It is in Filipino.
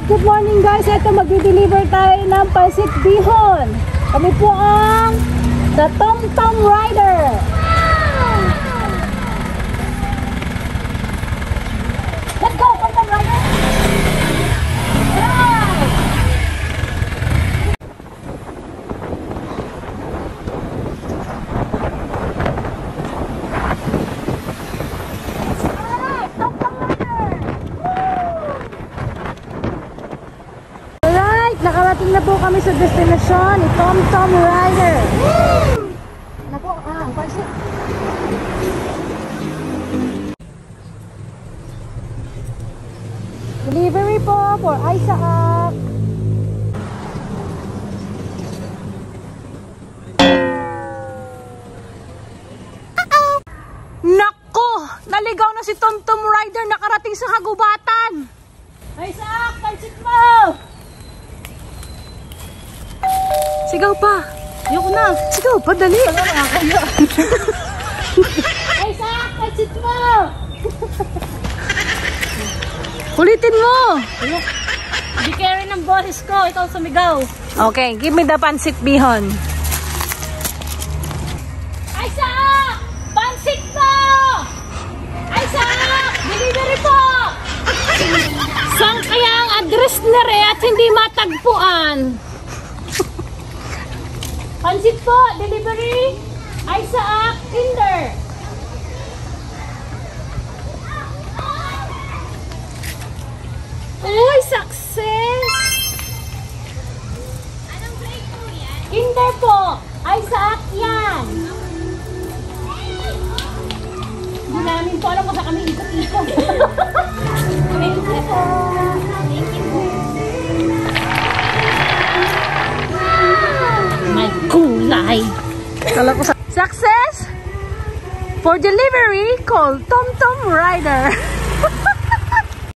Good morning guys! Ito magdi-deliver tayo ng Pansit Bihon. Kami po ang The Tom Tom Rider. Let's go, Tom Tom Rider! Nakarating na po kami sa destinasyon ni Tom Tom Rider. Naku, ang pansit. Delivery po for Isaac. Nako, naligaw na si Tom Tom Rider, nakarating sa kagubatan. Isaac, pansit mo! Sigaw pa. Ayoko na. Sigaw pa, dali. Ay, Sak! Pansit mo! Ulitin mo! Di carry ng boses ko. Ikaw sumigaw. Okay, give me the Pansit Bihon. Ay, Sak! Pansit mo! Ay, Sak! Delivery po! Saan kaya ang address na rin at hindi matagpuan? Pansit po, delivery, Isaac, Kinder. Uy, success! Anong grade po yan? Kinder po, Isaac yan. Hindi namin po alam kung saan kami ikot-ikot. Thank you po. Thank you po. May kulay. Kala ko success! For delivery, call Tom Tom Rider.